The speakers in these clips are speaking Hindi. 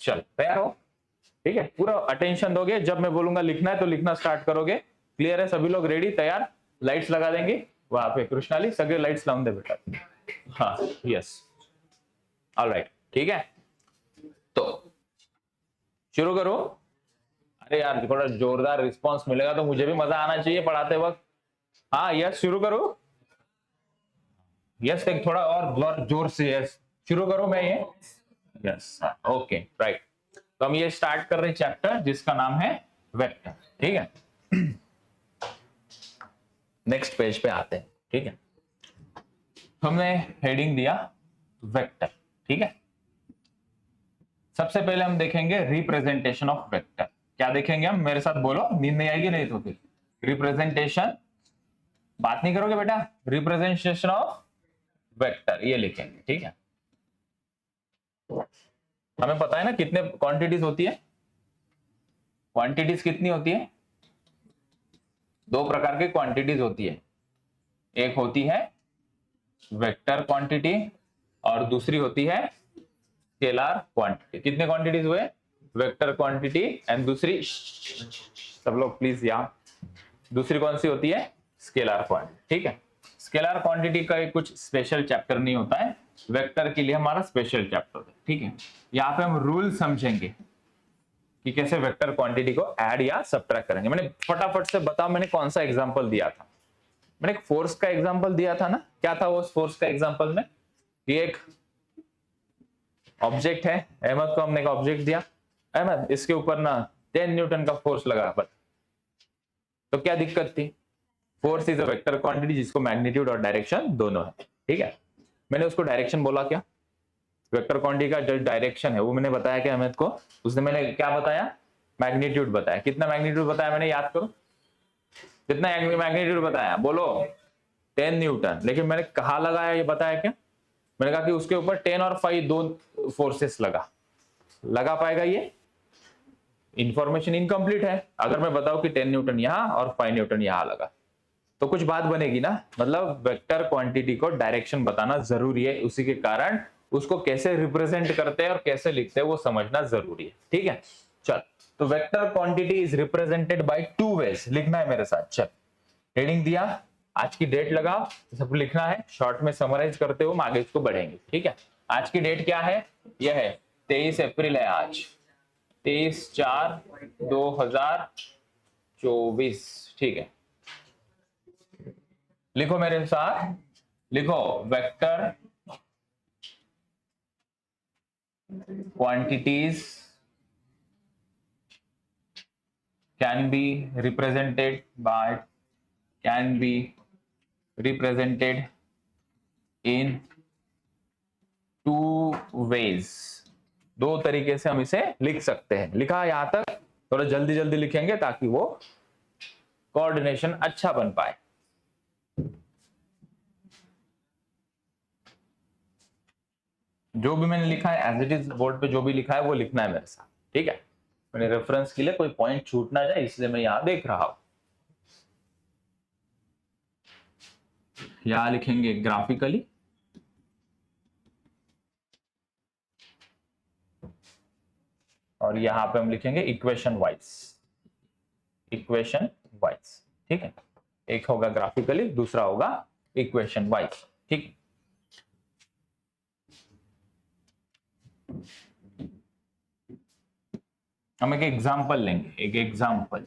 चल तैयार हो? ठीक है, पूरा अटेंशन दोगे, जब मैं बोलूंगा लिखना है तो लिखना स्टार्ट करोगे। क्लियर है? सभी लोग रेडी, तैयार? लाइट्स लगा देंगे वहां पे, कृष्णाली सगळे लाइट्स लावून दे बेटा। हाँ यस, ऑलराइट, ठीक है, तो शुरू करो। अरे यार थोड़ा जोरदार रिस्पांस मिलेगा तो मुझे भी मजा आना चाहिए पढ़ाते वक्त। हाँ यस, शुरू करो। यस, एक थोड़ा और जोर से यस शुरू करो। मैं ये यस, ओके राइट। तो हम ये स्टार्ट कर रहे हैं चैप्टर जिसका नाम है वेक्टर। ठीक है, नेक्स्ट पेज पे आते हैं। ठीक है, हमने हेडिंग दिया वेक्टर। ठीक है, सबसे पहले हम देखेंगे रिप्रेजेंटेशन ऑफ वेक्टर। क्या देखेंगे हम? मेरे साथ बोलो, नींद नहीं आएगी नहीं तो फिर। रिप्रेजेंटेशन, बात नहीं करोगे बेटा? रिप्रेजेंटेशन ऑफ वेक्टर ये लिखेंगे। ठीक है, हमें पता है ना कितने क्वांटिटीज होती है? क्वांटिटीज कितनी होती है? दो प्रकार की क्वांटिटीज होती है, एक होती है वेक्टर क्वांटिटी और दूसरी होती है स्केलर क्वांटिटी। कितने क्वांटिटीज हुए? वेक्टर क्वांटिटी एंड दूसरी, सब लोग प्लीज यहाँ, दूसरी कौन सी होती है? Scalar quantity. ठीक है, स्केलर क्वांटिटी का कुछ स्पेशल चैप्टर नहीं होता है, वेक्टर के लिए हमारा स्पेशल चैप्टर है। ठीक है, यहाँ पे हम रूल समझेंगे कि कैसे वेक्टर क्वांटिटी को ऐड या सब्ट्रैक्ट करेंगे। मैंने फटाफट से बताओ, मैंने कौन सा एग्जांपल दिया था? मैंने एक फोर्स का एग्जांपल दिया था ना। क्या था वो फोर्स का एग्जांपल में? ये एक ऑब्जेक्ट है, अहमद को हमने एक ऑब्जेक्ट दिया, अहमद इसके ऊपर ना 10 न्यूटन का फोर्स लगा, बस तो क्या दिक्कत थी? Force is a vector quantity जिसको मैग्नीट्यूड और डायरेक्शन दोनों है। ठीक है, मैंने उसको डायरेक्शन बोला क्या? वेक्टर क्वांटिटी का जो डायरेक्शन है वो मैंने बताया कि अहमद को, उसने मैंने क्या बताया? मैग्नीट्यूड बताया। कितना मैग्नीट्यूड बताया मैंने? याद करो, कितना मैग्नीट्यूड बताया? बोलो 10 न्यूटन। लेकिन मैंने कहा लगाया ये बताया क्या? मैंने कहा कि उसके ऊपर 10 और 5 दो फोर्सेस लगा पाएगा ये? इंफॉर्मेशन इनकम्प्लीट है। अगर मैं बताऊं कि 10 न्यूटन यहां और 5 न्यूटन यहां लगा तो कुछ बात बनेगी ना। मतलब वेक्टर क्वांटिटी को डायरेक्शन बताना जरूरी है, उसी के कारण उसको कैसे रिप्रेजेंट करते हैं और कैसे लिखते हैं वो समझना जरूरी है। ठीक है, चल, तो vector quantity is represented by two ways. लिखना है मेरे साथ, चल हेडिंग दिया, आज की डेट लगाओ, सब लिखना है, शॉर्ट में समराइज करते हुए हम आगे इसको बढ़ेंगे। ठीक है, आज की डेट क्या है? यह है 23 अप्रैल है आज, 23/4/2024। ठीक है, लिखो मेरे साथ, लिखो vector quantities can be represented in two ways। दो तरीके से हम इसे लिख सकते हैं। लिखा यहां तक? थोड़ा जल्दी जल्दी लिखेंगे ताकि वो कोऑर्डिनेशन अच्छा बन पाए। जो भी मैंने लिखा है एज इट इज बोर्ड पे जो भी लिखा है वो लिखना है मेरे साथ। ठीक है, मैंने रेफरेंस के लिए कोई पॉइंट छूट ना जाए इसलिए मैं यहां देख रहा हूं। यहां लिखेंगे ग्राफिकली, और यहां पे हम लिखेंगे इक्वेशन वाइज। ठीक है, एक होगा ग्राफिकली, दूसरा होगा इक्वेशन वाइज। ठीक, हम एक एग्जांपल लेंगे, एक एग्जांपल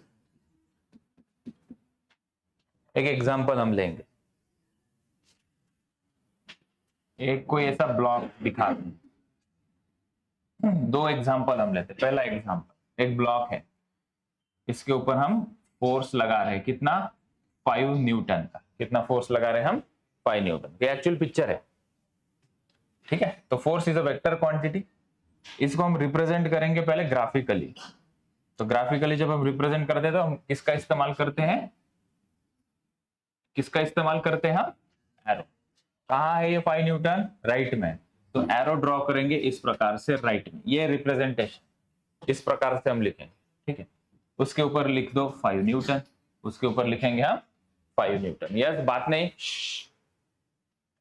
हम लेंगे। एक कोई ऐसा ब्लॉक दिखा, दो एग्जांपल हम लेते हैं। पहला एग्जांपल, एक ब्लॉक है, इसके ऊपर हम फोर्स लगा रहे हैं, कितना? 5 न्यूटन का। कितना फोर्स लगा रहे हैं हम? 5 न्यूटन। ये एक्चुअल पिक्चर है। ठीक है, तो force is a vector quantity. इसको हम रिप्रेजेंट करेंगे पहले ग्राफिकली। तो ग्राफिकली जब हम रिप्रेजेंट करते हैं तो हम किसका इस्तेमाल करते हैं? हम एरो। कहाँ है ये 5 न्यूटन? राइट में। तो एरो ड्रॉ करेंगे इस प्रकार से राइट में, ये रिप्रेजेंटेशन इस प्रकार से हम लिखेंगे। ठीक है, उसके ऊपर लिख दो 5 न्यूटन, उसके ऊपर लिखेंगे हम 5 न्यूटन। यस, बात नहीं,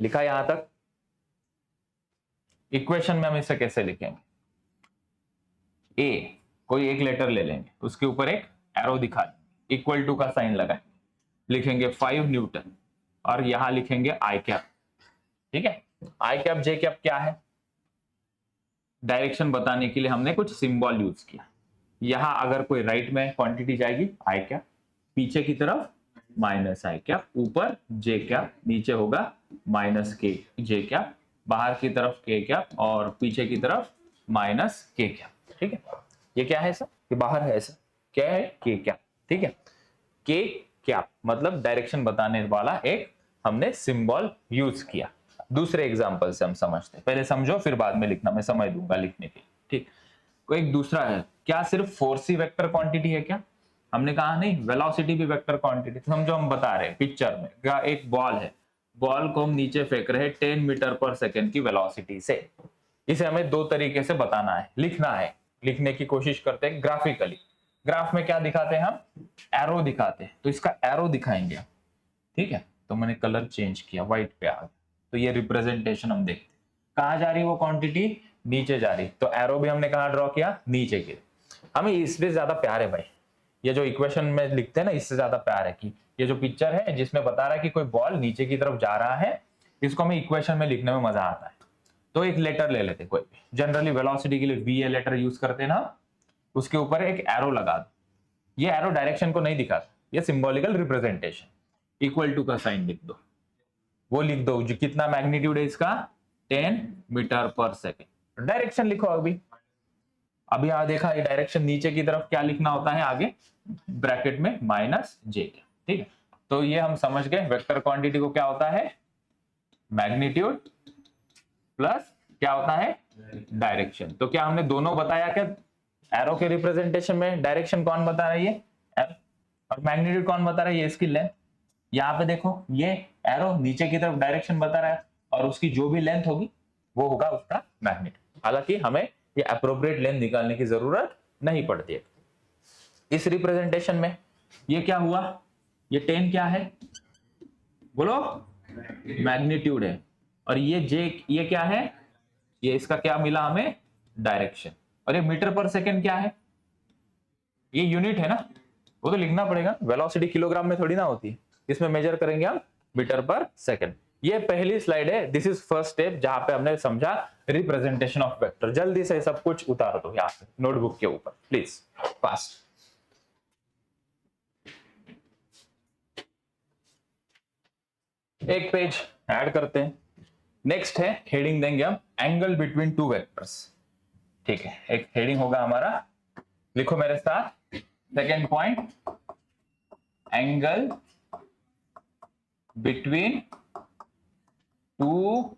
लिखा यहां तक? इक्वेशन में हम इसे कैसे लिखेंगे? ए कोई एक लेटर ले लेंगे, उसके ऊपर एक एरो दिखा देंगे, इक्वल टू का साइन लगाएंगे, लिखेंगे 5 न्यूटन और यहां लिखेंगे आई कैप। ठीक है, आई कैप जे कैप क्या है, डायरेक्शन बताने के लिए हमने कुछ सिंबल यूज किया। यहां अगर कोई राइट में क्वांटिटी जाएगी आई कैप, पीछे की तरफ माइनस आई कैप, ऊपर जे कैप, नीचे होगा माइनस के जे कैप, बाहर की तरफ के कैप और पीछे की तरफ माइनस के कैप। ठीक है, ये क्या है सर, ये बाहर है ऐसा, क्या है के कैप। ठीक है, के कैप मतलब डायरेक्शन बताने वाला एक हमने सिंबल यूज किया। दूसरे एग्जांपल से हम समझते हैं, पहले समझो फिर बाद में लिखना, मैं समय दूंगा लिखने के लिए। ठीक, कोई एक दूसरा है, क्या सिर्फ फोर्स ही वेक्टर क्वांटिटी है क्या, हमने कहा नहीं वेलोसिटी भी वेक्टर क्वांटिटी। समझो हम बता रहे हैं पिक्चर में क्या, एक बॉल है, बॉल को हम नीचे फेंक रहे हैं 10 मीटर पर सेकेंड की वेलोसिटी से। इसे हमें दो तरीके से बताना है, लिखना है, लिखने की कोशिश करते हैं ग्राफिकली। ग्राफ में क्या दिखाते हैं हम, एरो दिखाते हैं, तो इसका एरो दिखाएंगे। ठीक है, तो मैंने कलर चेंज किया, व्हाइट पे आ गया, तो ये रिप्रेजेंटेशन हम देखते हैं। कहां जा रही वो क्वांटिटी, नीचे जा रही, तो एरो भी हमने कहां ड्रॉ किया, नीचे की। हमें इससे ज्यादा प्यार है भाई, ये जो इक्वेशन में लिखते हैं ना, इससे ज्यादा प्यार है कि ये जो पिक्चर है जिसमें बता रहा है कि कोई बॉल नीचे की तरफ जा रहा है, इसको हमें इक्वेशन में लिखने में मजा आता है। तो एक लेटर ले लेते कोई भी, जनरली वेलोसिटी के लिए वी ए लेटर यूज करते हैं ना, उसके ऊपर एक एरो लगा दो। ये एरो डायरेक्शन को नहीं दिखाता, ये सिंबॉलिकल रिप्रेजेंटेशन, इक्वल टू का साइन लिख दो, वो लिख दो जो कितना मैग्नीट्यूड है इसका, 10 मीटर पर सेकेंड। डायरेक्शन लिखो अभी, अभी यहां देखा ये डायरेक्शन नीचे की तरफ क्या लिखना होता है आगे, ब्रैकेट में माइनस जे। ठीक है, तो ये हम समझ गए वेक्टर क्वांटिटी को क्या होता है, मैग्नीट्यूड प्लस क्या होता है, डायरेक्शन। तो क्या हमने दोनों बताया क्या, एरो के रिप्रेजेंटेशन में डायरेक्शन कौन बता रही है, और मैग्नीट्यूड कौन बता रहा है, ये इसकी लेंथ। यहाँ पे देखो ये एरो नीचे की तरफ डायरेक्शन बता रहा है और उसकी जो भी लेंथ होगी वो होगा उसका मैग्नीट्यूड। हालांकि हमें ये अप्रोप्रिएट लेंथ निकालने की जरूरत नहीं पड़ती है। इस रिप्रेजेंटेशन में ये क्या हुआ, ये 10 क्या है बोलो, मैग्नीट्यूड है, और ये जे ये क्या है, ये इसका क्या मिला हमें, डायरेक्शन। और ये मीटर पर सेकेंड क्या है, ये यूनिट है ना, वो तो लिखना पड़ेगा, वेलोसिटी किलोग्राम में थोड़ी ना होती है, इसमें मेजर करेंगे हम मीटर पर सेकेंड। ये पहली स्लाइड है, दिस इज फर्स्ट स्टेप जहां पे हमने समझा रिप्रेजेंटेशन ऑफ वेक्टर। जल्दी से सब कुछ उतार दो यहाँ पे नोटबुक के ऊपर प्लीज, फास्ट। एक पेज ऐड करते हैं, नेक्स्ट है हेडिंग देंगे हम एंगल बिटवीन टू वेक्टर्स। ठीक है, एक हेडिंग होगा हमारा, लिखो मेरे साथ, second point, angle between two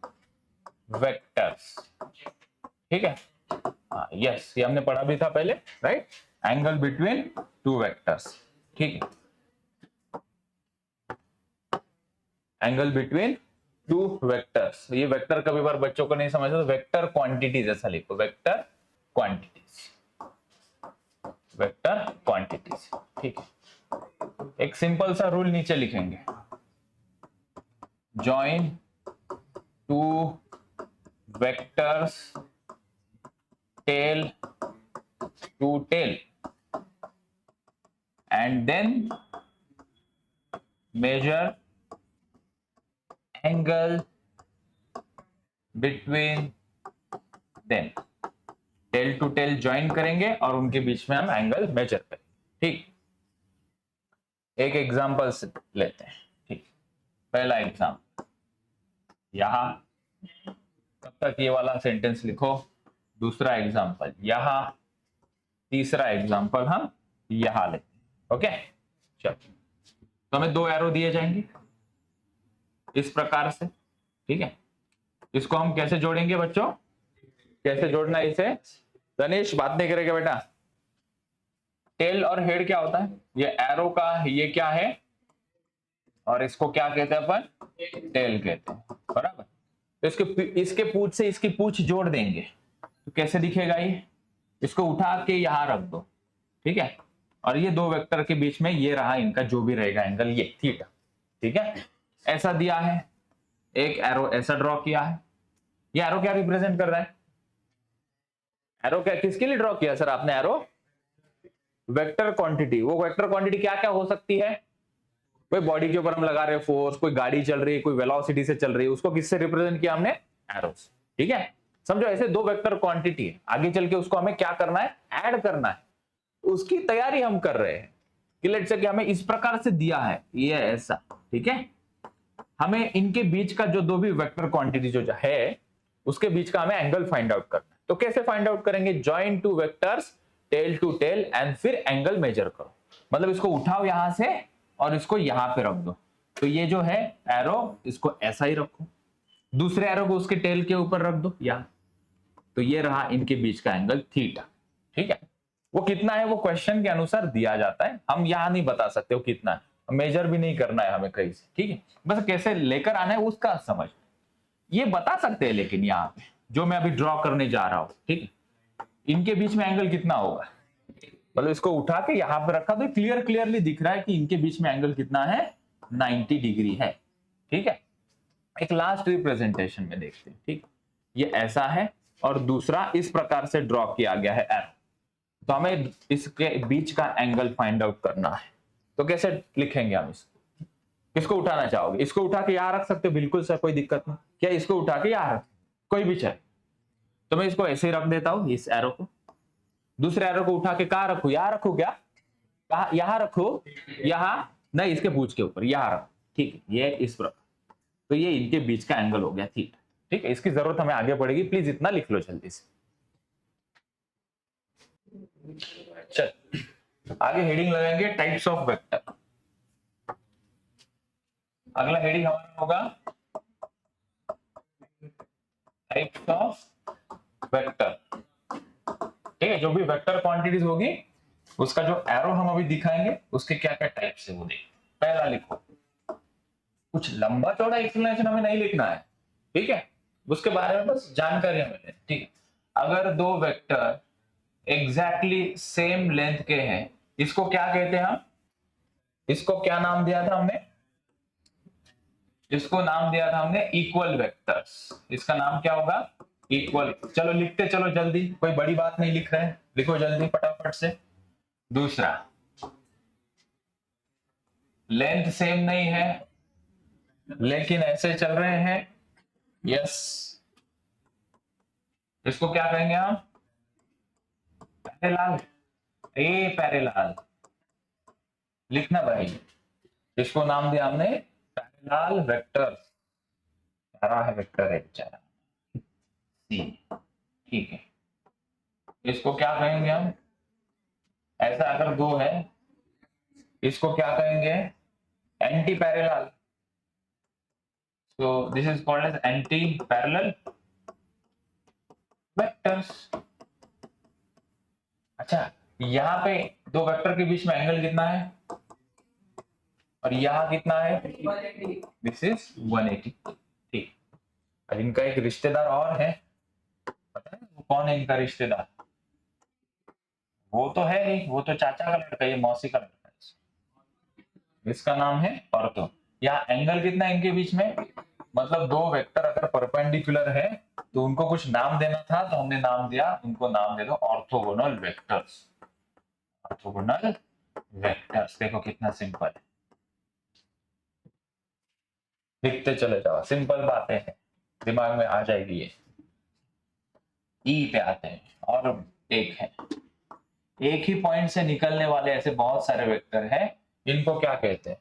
vectors. ठीक है, यस, ये हमने पढ़ा भी था पहले, right, angle between two vectors. ठीक है, एंगल बिटवीन टू वेक्टर्स, ये वेक्टर कभी बार बच्चों को नहीं समझ, तो वेक्टर क्वांटिटीज ऐसा लिखो, वेक्टर क्वांटिटीज, वेक्टर क्वांटिटीज। ठीक है, एक सिंपल सा रूल नीचे लिखेंगे, join two vectors tail to tail and then measure angle between them. Tail to tail join करेंगे और उनके बीच में हम एंगल मेजर करेंगे। ठीक, एक एग्जांपल से लेते हैं। ठीक, पहला एग्जांपल यहां, तब तक ये वाला सेंटेंस लिखो, दूसरा एग्जांपल यहां, तीसरा एग्जांपल हम यहां लेते हैं। ओके, चलो, तो हमें दो एरो दिए जाएंगे इस प्रकार से। ठीक है, इसको हम कैसे जोड़ेंगे बच्चों, कैसे जोड़ना है इसे, गणेश बात नहीं करेगा बेटा। टेल और हेड क्या होता है, ये एरो का ये क्या है, और इसको क्या कहते हैं अपन, टेल कहते हैं, बराबर। तो इसके पूंछ से इसकी पूंछ जोड़ देंगे, तो कैसे दिखेगा ये, इसको उठा के यहां रख दो। ठीक है, और ये दो वेक्टर के बीच में ये रहा इनका जो भी रहेगा एंगल, ये थीटा। ठीक है, ऐसा दिया है, एक एरो ऐसा ड्रॉ किया है। ये एरो क्या रिप्रेजेंट कर रहा है, एरो क्या किसके लिए ड्रॉ किया सर आपने एरो? Vector quantity. वो वेक्टर क्वांटिटी क्या क्या हो सकती है? कोई बॉडी के ऊपर हम लगा रहे फोर्स, कोई गाड़ी चल रही है, कोई वेलोसिटी से चल रही है, उसको किससे रिप्रेजेंट किया हमने? एरोस। ठीक है, समझो ऐसे दो वेक्टर क्वांटिटी है, आगे चल के उसको हमें क्या करना है? ऐड करना है, उसकी तैयारी हम कर रहे हैं कि लेट्स से कि हमें इस प्रकार से दिया है, ये ऐसा, ठीक है, हमें इनके बीच का जो दो भी वेक्टर क्वांटिटी जो है उसके बीच का हमें एंगल फाइंड आउट करना है। तो कैसे फाइंड आउट करेंगे? Join two vectors tail to tail and फिर एंगल मेजर करो। मतलब इसको उठाओ यहां से और इसको यहां पे रख दो, तो ये जो है एरो इसको ऐसा ही रखो, दूसरे एरो को उसके टेल के ऊपर रख दो यहां, तो ये रहा इनके बीच का एंगल थीटा। ठीक है, वो कितना है वो क्वेश्चन के अनुसार दिया जाता है, हम यहां नहीं बता सकते वो कितना है, मेजर भी नहीं करना है हमें कहीं से। ठीक है, बस कैसे लेकर आना है उसका समझ, ये बता सकते हैं लेकिन यहाँ पे जो मैं अभी ड्रॉ करने जा रहा हूं, ठीक है, इनके बीच में एंगल कितना होगा, मतलब इसको उठा के यहां पे रखा तो क्लियरली दिख रहा है कि इनके बीच में एंगल कितना है? 90 डिग्री है। ठीक है, एक लास्ट रिप्रेजेंटेशन में देखते हैं। ठीक, ये ऐसा है और दूसरा इस प्रकार से ड्रॉ किया गया है एरो, तो हमें इसके बीच का एंगल फाइंड आउट करना है। तो कैसे लिखेंगे हम इसको? किसको उठाना चाहोगे? इसको उठा के यहां रख सकते हो, बिल्कुल सर कोई दिक्कत नहीं। क्या इसको उठा के यहां रख, कोई भी चाहे, तो मैं इसको ऐसे ही रख देता हूं इस एरो को, दूसरे एरो को उठा के कहां रखू? यहां रखू क्या? कहा यहां रखू? यहां नहीं, इसके पूंछ के ऊपर यहां रखो। ठीक है, ये इस प्रकार, तो ये इनके बीच का एंगल हो गया थीटा। ठीक है, इसकी जरूरत हमें आगे पड़ेगी, प्लीज इतना लिख लो जल्दी से। चल आगे हेडिंग लगाएंगे टाइप्स ऑफ वेक्टर। अगला हेडिंग हमारा होगा टाइप्स ऑफ वेक्टर। ठीक है, जो भी वेक्टर क्वांटिटीज होगी उसका जो एरो हम अभी दिखाएंगे उसके क्या क्या टाइप्स है वो देखिए। पहला लिखो, कुछ लंबा चौड़ा एक्सप्लेनेशन हमें नहीं लिखना है, ठीक है, उसके बारे में बस जानकारी हमें लेनी। ठीक है, अगर दो वेक्टर एग्जैक्टली सेम लेंथ के हैं, इसको क्या कहते हैं हम? इसको क्या नाम दिया था हमने? इसको नाम दिया था हमने इक्वल वेक्टर्स। इसका नाम क्या होगा? इक्वल। चलो लिखते चलो जल्दी, कोई बड़ी बात नहीं लिख रहे हैं, लिखो जल्दी फटाफट से। दूसरा, लेंथ सेम नहीं है लेकिन ऐसे चल रहे हैं, यस, इसको क्या कहेंगे हम? पैरेलल। ए पैरेलल लिखना भाई, इसको नाम दिया हमने पैरेलल वेक्टर। प्यारा है वेक्टर है बेचारा, सी। ठीक है, इसको क्या कहेंगे हम? ऐसा अगर दो है इसको क्या कहेंगे? Anti parallel. So this is called as anti-parallel vectors। अच्छा, यहाँ पे दो वेक्टर के बीच में एंगल कितना है और यहाँ कितना है? This is 180। ठीक, और इनका एक रिश्तेदार और है, पता है वो कौन है इनका रिश्तेदार? वो तो है नहीं, वो तो चाचा का लड़का, ये मौसी का लड़का है, इसका नाम है ऑर्थो। यहाँ एंगल कितना है इनके बीच में? मतलब दो वेक्टर अगर परपेंडिकुलर है तो उनको कुछ नाम देना था, तो हमने नाम दिया, उनको नाम दे दो ऑर्थोगोनल वेक्टर्स। ऑर्थोगोनल वेक्टर्स, देखो कितना सिंपल है, लिखते चले जाओ, सिंपल बातें हैं, दिमाग में आ जाएगी ये। ई पे आते हैं, और एक है, एक ही पॉइंट से निकलने वाले ऐसे बहुत सारे वेक्टर हैं, इनको क्या कहते हैं?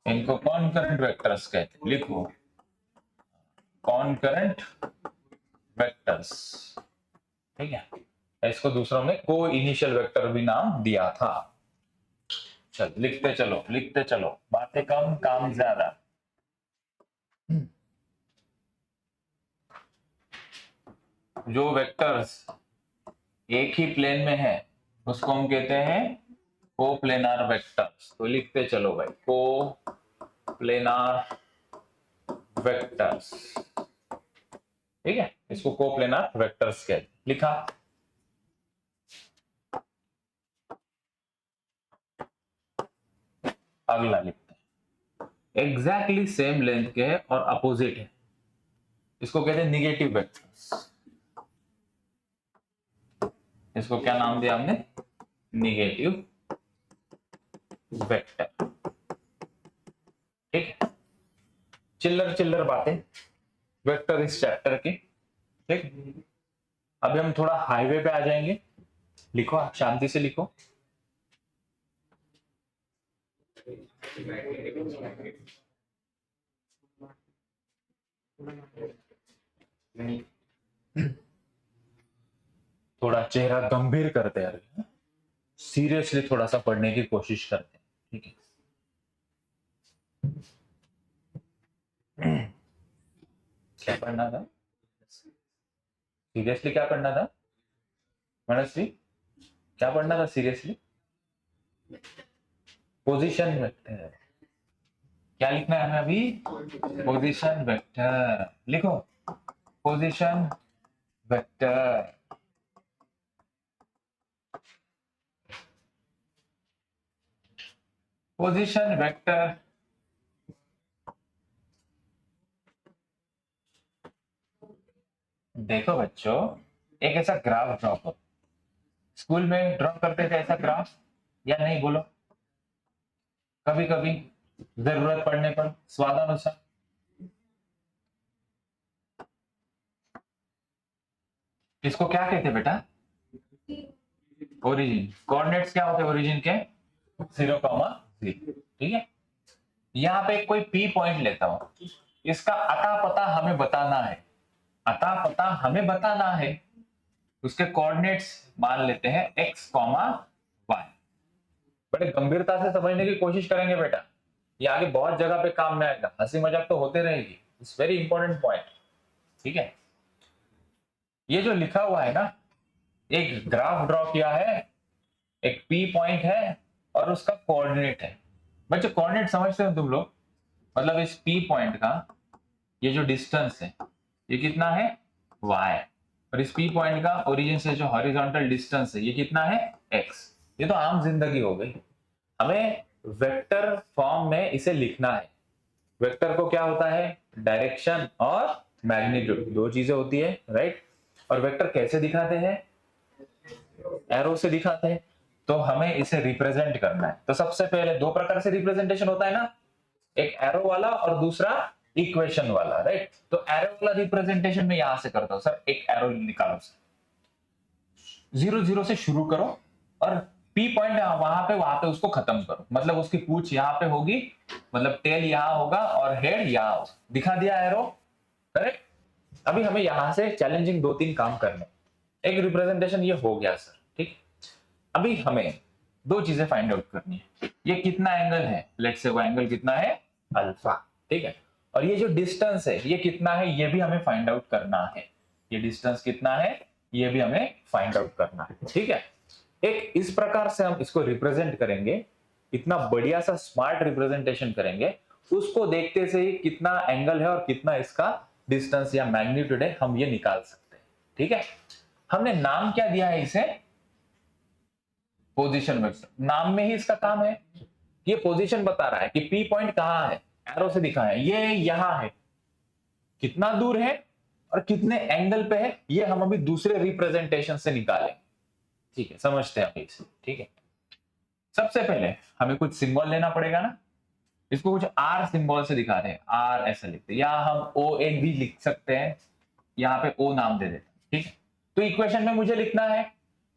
इनको कॉनकरेंट वेक्टर्स कहते हैं। लिखो कॉनकरेंट वेक्टर्स। ठीक है, इसको दूसरों ने को इनिशियल वेक्टर भी नाम दिया था। चल लिखते चलो लिखते चलो, बातें कम काम ज्यादा। जो वेक्टर्स एक ही प्लेन में है उसको हम कहते हैं कोप्लेनार वेक्टर्स। तो लिखते चलो भाई, कोप्लेनार वेक्टर्स। ठीक है, इसको कोप्लेनार वेक्टर्स कहते हैं। लिखा, अगला लिखते हैं, एग्जैक्टली सेम लेंथ के है और अपोजिट है, इसको कहते हैं निगेटिव वेक्टर्स। इसको क्या नाम दिया हमने, निगेटिव वेक्टर। ठीक है, चिल्लर चिल्लर बातें वेक्टर इस चैप्टर की। ठीक, अभी हम थोड़ा हाईवे पे आ जाएंगे। लिखो, आप शांति से लिखो। थोड़ा चेहरा गंभीर करते हैं, सीरियसली थोड़ा सा पढ़ने की कोशिश करते हैं। ठीक है, क्या पढ़ना था सीरियसली, क्या पढ़ना था मनस्वी, क्या पढ़ना था सीरियसली? Position vector. क्या लिखना है हमें अभी? Position vector. लिखो, पोजीशन वेक्टर। पोजीशन वेक्टर देखो बच्चों, एक ऐसा ग्राफ ड्रॉ करो। स्कूल में ड्रॉ करते थे ऐसा ग्राफ या नहीं, बोलो? कभी कभी जरूरत पड़ने पर, स्वादानुसार। इसको क्या कहते हैं बेटा? ओरिजिन। कोऑर्डिनेट्स क्या होते हैं ओरिजिन के? 0,0। ठीक है, यहाँ पे कोई पी पॉइंट लेता हूं, इसका अता पता हमें बताना है। अता पता हमें बताना है, उसके कोऑर्डिनेट्स मान लेते हैं x, y। बड़े गंभीरता से समझने की कोशिश करेंगे बेटा, ये आगे बहुत जगह पे काम में आएगा। हंसी मजाक तो होते रहेगी, इट्स वेरी इंपॉर्टेंट पॉइंट। ठीक है, ये जो लिखा हुआ है ना, एक ग्राफ ड्रॉ किया है, एक पी पॉइंट है और उसका कोऑर्डिनेट है। बच्चों कोऑर्डिनेट समझते हो तुम लोग? मतलब इस पी पॉइंट का ये जो डिस्टेंस है ये कितना है? y। और इस पी पॉइंट का ओरिजिन से जो हॉरिजॉन्टल डिस्टेंस है ये कितना है? x। ये तो आम जिंदगी हो गई। हमें वेक्टर फॉर्म में इसे लिखना है। वेक्टर को क्या होता है? डायरेक्शन और मैग्नीट्यूड, दो चीजें होती है, राइट? और वेक्टर कैसे दिखाते हैं? एरो से दिखाते हैं। तो हमें इसे रिप्रेजेंट करना है। तो सबसे पहले दो प्रकार से रिप्रेजेंटेशन होता है ना, एक एरो वाला और दूसरा इक्वेशन वाला, राइट? तो एरो वाला रिप्रेजेंटेशन में यहां से करता हूं, सर एक एरो निकालो, सर 0 0 से शुरू करो और पी पॉइंट वहां पे उसको खत्म करो। मतलब उसकी पूंछ यहाँ पे होगी, मतलब टेल यहाँ होगा और हेड यहाँ होगा। दिखा दिया एरो, करेक्ट? अभी हमें यहां से चैलेंजिंग 2-3 काम करने। एक रिप्रेजेंटेशन ये हो गया सर, ठीक। अभी हमें दो चीजें फाइंड आउट करनी है। ये कितना एंगल है? लेट्स से वो एंगल कितना है? अल्फा, ठीक है। और ये जो डिस्टेंस है ये कितना है? ये भी हमें फाइंड आउट करना है। ये डिस्टेंस कितना है ये भी हमें फाइंड आउट करना है, ठीक है। एक इस प्रकार से हम इसको रिप्रेजेंट करेंगे, इतना बढ़िया सा स्मार्ट रिप्रेजेंटेशन करेंगे, उसको देखते से ही कितना एंगल है और कितना इसका डिस्टेंस या मैग्नीट्यूड है हम ये निकाल सकते हैं, ठीक है। हमने नाम क्या दिया है इसे? Position vector. नाम में ही इसका काम है, ये पोजीशन बता रहा है कि पी पॉइंट कहां है, एरो से दिखा है, ये यहां है, कितना दूर है और कितने एंगल पे है, ये हम अभी दूसरे रिप्रेजेंटेशन से निकालें, ठीक है। समझते हैं इसे, ठीक है। सबसे पहले हमें कुछ सिंबल लेना पड़ेगा ना, इसको कुछ आर सिंबल से दिखा रहे हैं, आर ऐसा लिखते हैं, या हम ओ एक भी लिख सकते हैं, यहाँ पे ओ नाम दे देते हैं, ठीक है। तो इक्वेशन में मुझे लिखना है,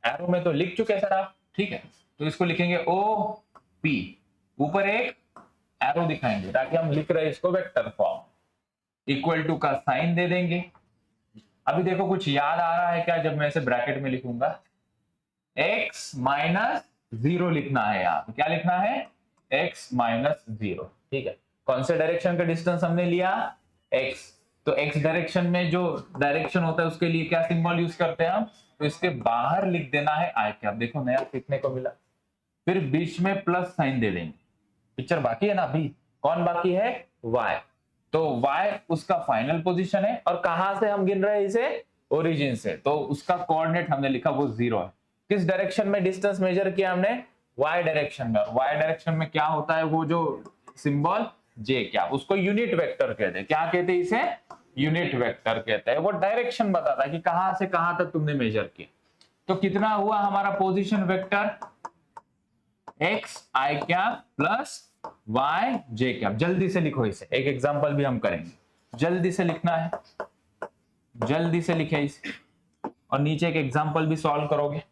एरो में तो लिख चुके सर आप, ठीक है। तो इसको लिखेंगे ओ पी, ऊपर एक एरो दिखाएंगे ताकि हम लिख रहे हैं इसको वेक्टर फॉर्म, इक्वल टू का साइन दे देंगे। अभी देखो कुछ याद आ रहा है क्या जब मैं इसे ब्रैकेट में लिखूंगा? x माइनस 0 लिखना है, यहाँ क्या लिखना है? x माइनस 0, ठीक है। कौन से डायरेक्शन का डिस्टेंस हमने लिया? x। तो x डायरेक्शन में जो डायरेक्शन होता है उसके लिए क्या सिंबल यूज करते हैं हम? तो इसके बाहर लिख देना है आई कैप। देखो नया सीखने को मिला। फिर बीच में प्लस साइन दे देंगे। पिक्चर बाकी है ना अभी? कौन बाकी है? y। तो y उसका फाइनल पोजीशन है और कहां से हम गिन रहे हैं इसे? ओरिजिन से। तो उसका कोऑर्डिनेट हमने लिखा वो 0 है। किस डायरेक्शन में डिस्टेंस मेजर किया हमने? y डायरेक्शन में। y डायरेक्शन में क्या होता है वो जो सिंबल j, क्या उसको यूनिट वेक्टर कहते हैं। क्या कहते हैं इसे? यूनिट वेक्टर कहते हैं। वो डायरेक्शन बताता है कि कहां से कहां तक तुमने मेजर किया, तो कितना हुआ हमारा पोजीशन वेक्टर, एक्स आई कैप प्लस वाई जे कैप। जल्दी से लिखो इसे, एक एग्जांपल भी हम करेंगे, जल्दी से लिखना है, जल्दी से लिखे इसे, और नीचे एक एग्जांपल भी सॉल्व करोगे।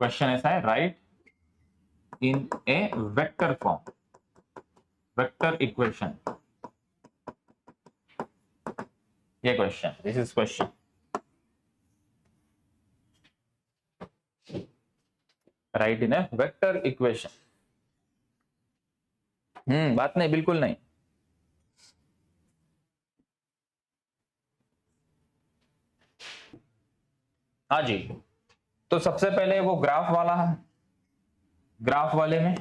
क्वेश्चन ऐसा है, राइट इन ए वेक्टर फॉर्म, वेक्टर इक्वेशन, ये question, this is question. Right in A vector equation. बात नहीं, बिल्कुल नहीं। हाँ जी, तो सबसे पहले वो ग्राफ वाला है, ग्राफ वाले में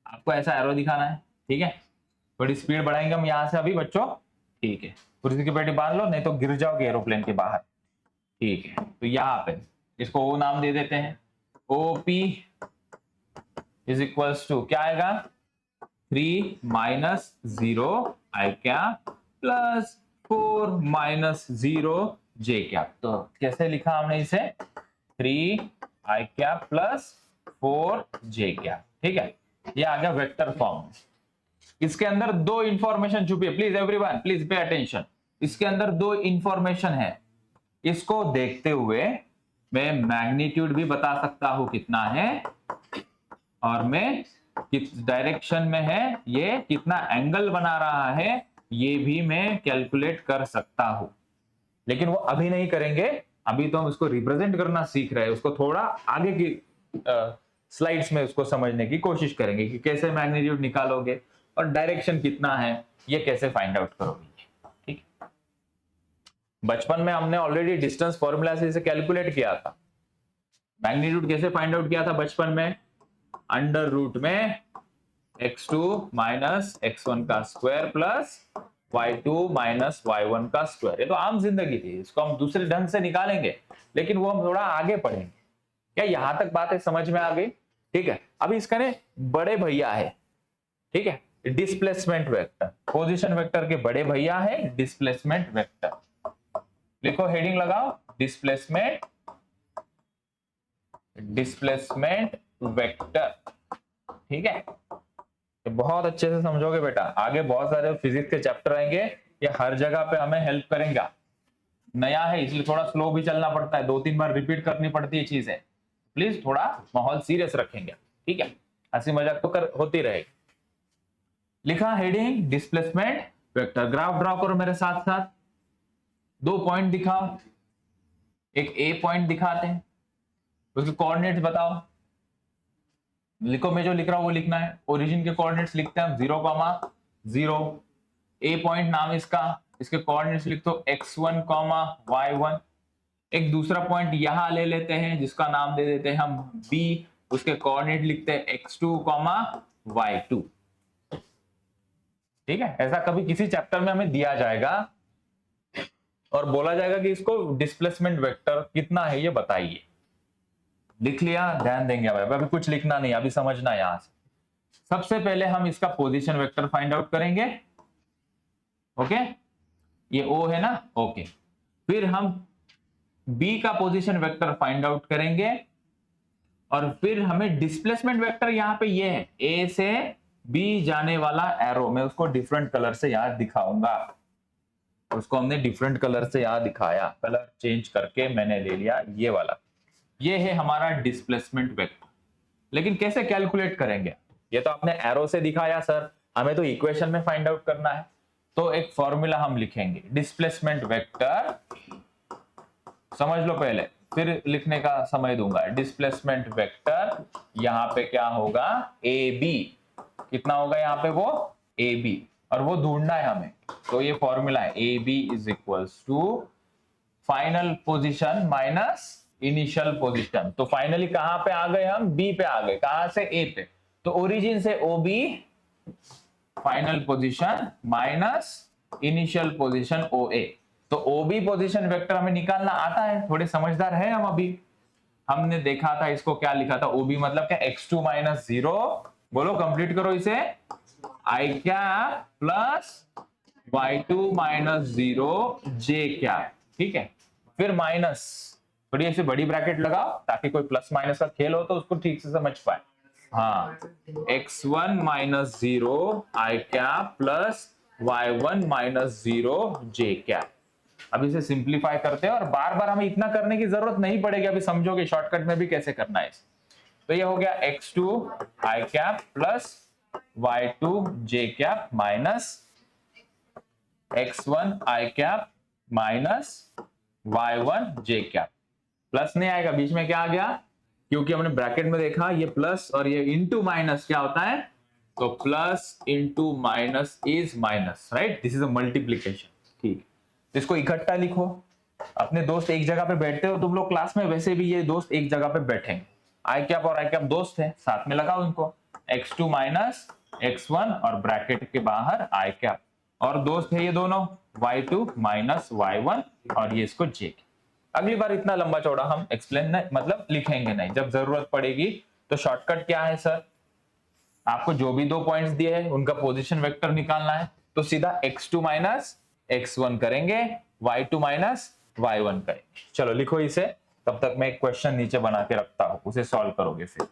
आपको ऐसा एरो दिखाना है, ठीक है। थोड़ी स्पीड बढ़ाएंगे हम यहां से अभी बच्चों, ठीक है। कुर्सी की पेटी बांध लो, नहीं तो गिर जाओगे एरोप्लेन के बाहर, ठीक है। तो यहाँ पे इसको ओ नाम दे देते हैं, O P is equals to क्या आएगा, 3 minus 0 I cap plus 4 minus 0 J cap. तो कैसे लिखा हमने इसे, 3 I cap plus 4 J cap, ठीक है। ये आ गया वेक्टर फॉर्म। इसके अंदर दो इंफॉर्मेशन छुपी है, please everyone please pay attention. इसके अंदर दो इंफॉर्मेशन है, इसको देखते हुए मैं मैग्नीट्यूड भी बता सकता हूं कितना है, और मैं किस डायरेक्शन में है, ये कितना एंगल बना रहा है, ये भी मैं कैलकुलेट कर सकता हूं। लेकिन वो अभी नहीं करेंगे, अभी तो हम उसको रिप्रेजेंट करना सीख रहे हैं, उसको थोड़ा आगे की स्लाइड्स में उसको समझने की कोशिश करेंगे कि कैसे मैग्नीट्यूड निकालोगे और डायरेक्शन कितना है ये कैसे फाइंड आउट करोगे, ठीक। बचपन में हमने ऑलरेडी डिस्टेंस फॉर्मूला से इसे कैलकुलेट किया था। मैग्नीट्यूड कैसे फाइंड आउट किया था बचपन में, अंडर रूट में x2 माइनस x1 का square plus y2 minus y1 का स्क्वायर। ये तो आम जिंदगी थी, इसको हम दूसरे ढंग से निकालेंगे, लेकिन वो हम थोड़ा आगे पढ़ेंगे। क्या यहां तक बातें समझ में आ गई, ठीक है। अभी इसका ने बड़े भैया है, ठीक है, डिस्प्लेसमेंट वेक्टर, पोजीशन वेक्टर के बड़े भैया है डिस्प्लेसमेंट वेक्टर। लिखो, हेडिंग लगाओ, डिस्प्लेसमेंट, डिस्प्लेसमेंट वेक्टर, ठीक है। तो बहुत अच्छे से समझोगे बेटा, आगे बहुत सारे फिजिक्स के चैप्टर आएंगे, ये हर जगह पे हमें हेल्प करेंगे। नया है इसलिए थोड़ा स्लो भी चलना पड़ता है, 2-3 बार रिपीट करनी पड़ती है चीजें, प्लीज थोड़ा माहौल सीरियस रखेंगे, ठीक है। हंसी मजाक तो होती रहेगी। लिखा heading displacement vector, graph draw करो मेरे साथ साथ, 2 पॉइंट दिखाओ, एक ए पॉइंट दिखाते हैं, उसके कोऑर्डिनेट्स बताओ। लिखो, मैं जो लिख रहा हूं वो लिखना है, ओरिजिन के कोऑर्डिनेट्स लिखते हैं हम 0,0, ए पॉइंट नाम इसका, इसके कोऑर्डिनेट्स लिख दो x1, y1। एक दूसरा पॉइंट यहां ले लेते हैं जिसका नाम दे देते हैं हम b, उसके कोऑर्डिनेट लिखते हैं x2, y2, ठीक है। ऐसा कभी किसी चैप्टर में हमें दिया जाएगा और बोला जाएगा कि इसको डिस्प्लेसमेंट वेक्टर कितना है ये बताइए। लिख लिया, ध्यान देंगे भाई, अभी कुछ लिखना नहीं, अभी समझना यहां से। सबसे पहले हम इसका पोजीशन वेक्टर फाइंड आउट करेंगे, ओके, ये O है ना, ओके। फिर हम B का पोजीशन वेक्टर फाइंड आउट करेंगे, और फिर हमें डिस्प्लेसमेंट वेक्टर यहाँ पे ये है, A से B जाने वाला एरो, मैं उसको डिफरेंट कलर से यहाँ दिखाऊंगा। उसको हमने डिफरेंट कलर से यहाँ दिखाया, कलर चेंज करके मैंने ले लिया ये वाला। ये है हमारा डिस्प्लेसमेंट वेक्टर। लेकिन कैसे कैलकुलेट करेंगे, ये तो आपने एरो से दिखाया सर, हमें तो इक्वेशन में फाइंड आउट करना है। तो एक फॉर्मूला हम लिखेंगे, डिस्प्लेसमेंट वेक्टर, समझ लो पहले, फिर लिखने का समय दूंगा। डिस्प्लेसमेंट वेक्टर यहाँ पे क्या होगा, ए बी, कितना होगा यहाँ पे वो ए बी, और वो ढूंढना है हमें। तो ये फॉर्मूला है, A B is equals to final position minus initial position. तो फाइनली कहां पे आ गए हम, बी पे आ गए, कहां से, ए पे। तो ओरिजिन से O B final position minus initial position O A. तो ओ बी पोजीशन वेक्टर हमें निकालना आता है, थोड़े समझदार है हम अभी। हमने देखा था इसको क्या लिखा था, ओबी मतलब क्या, x2 माइनस 0, बोलो कंप्लीट करो इसे, आई cap plus y2 minus 0 J cap, ठीक है। फिर माइनस, थोड़ी ऐसे बड़ी ब्रैकेट लगाओ ताकि कोई प्लस माइनस का खेल हो तो उसको ठीक से समझ पाए। हाँ, x1 minus 0 I cap plus y1 minus 0 J cap. अब इसे सिंप्लीफाई करते हैं और बार बार हमें इतना करने की जरूरत नहीं पड़ेगी, अभी समझोगे शॉर्टकट में भी कैसे करना है। तो ये हो गया x2 आई कैप प्लस y2 जे कैप माइनस x1 आई कैप माइनस y1 जे कैप। प्लस नहीं आएगा, बीच में क्या आ गया, क्योंकि हमने ब्रैकेट में देखा ये प्लस और ये इंटू माइनस क्या होता है, तो plus into minus is minus, right, this is a multiplication, ठीक। इसको इकट्ठा लिखो, अपने दोस्त एक जगह पे बैठते हो तुम लोग क्लास में, वैसे भी ये दोस्त एक जगह पे बैठेंगे, आई कैप और आई कैप दोस्त है, साथ में लगाओ इनको, x2 माइनस x1 और ब्रैकेट के बाहर आई कैप, और दोस्त है ये दोनों y2 माइनस y1 और ये इसको j। अगली बार इतना लंबा चौड़ा हम एक्सप्लेन नहीं, मतलब लिखेंगे नहीं, जब जरूरत पड़ेगी तो शॉर्टकट क्या है सर, आपको जो भी 2 पॉइंट्स दिए हैं उनका पोजीशन वेक्टर निकालना है, तो सीधा x2 माइनस x1 करेंगे, y2 माइनस y1 करेंगे। चलो लिखो इसे, तब तक मैं एक क्वेश्चन नीचे बना के रखता हूं, उसे सॉल्व करोगे फिर।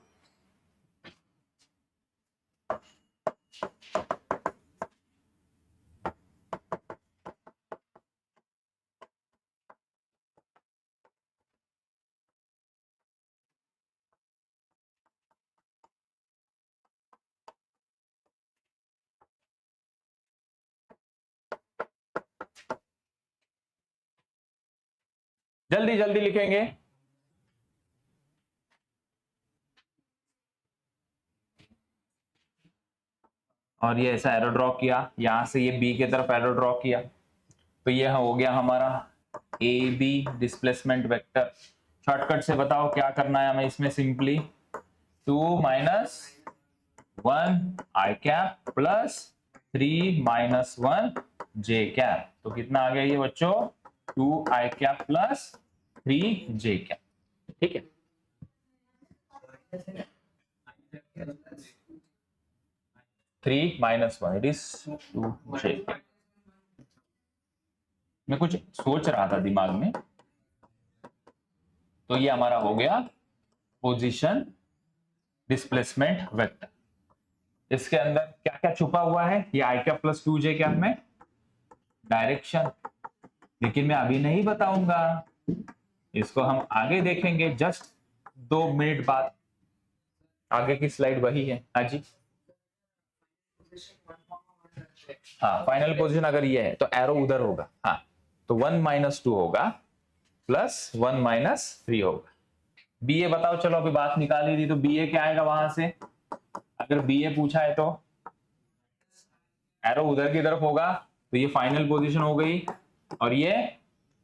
जल्दी जल्दी लिखेंगे। और ये ऐसा एरो ड्रॉ किया, यहां से ये बी की तरफ एरो ड्रॉ किया, तो ये हो गया हमारा A B displacement vector. Shortcut से बताओ क्या करना है हमें इसमें, simply 2 minus 1 I cap plus 3 minus 1 J cap, तो कितना आ गया ये बच्चों, 2 I cap plus 3 J cap, ठीक है। 3 माइनस 1 इट इज 2 जे। मैं कुछ सोच रहा था दिमाग में, तो ये हमारा हो गया पोजीशन डिस्प्लेसमेंट वेक्टर। इसके अंदर क्या क्या छुपा हुआ है, ये आई कैप प्लस 2 जे कैप में डायरेक्शन, लेकिन मैं अभी नहीं बताऊंगा, इसको हम आगे देखेंगे जस्ट 2 मिनट बाद। आगे की स्लाइड वही है, हाँ जी, हाँ फाइनल पोजीशन अगर ये है तो एरो उधर होगा, हाँ, तो 1 माइनस 2 होगा प्लस 1 माइनस 3 होगा। बी ए बताओ, चलो अभी बात निकाल ही दी, तो बी ए क्या आएगा वहां से, अगर बी ए पूछा है तो एरो उधर की तरफ होगा, तो ये फाइनल पोजीशन हो गई, और ये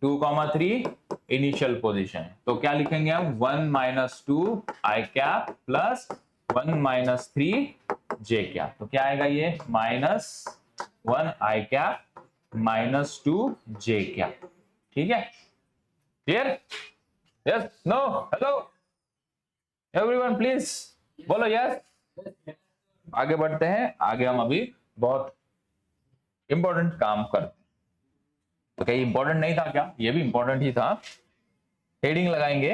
2,3 इनिशियल पोजीशन है, तो क्या लिखेंगे हम, 1 minus 2 I cap plus 1 minus 3 J cap, तो क्या आएगा ये -1 आई कैप -2 जे कैप, ठीक है, clear, yes no hello everyone please बोलो यस। आगे बढ़ते हैं, आगे हम अभी बहुत इंपॉर्टेंट काम करते हैं, तो कहीं इंपॉर्टेंट नहीं था क्या, ये भी इंपॉर्टेंट ही था। हेडिंग लगाएंगे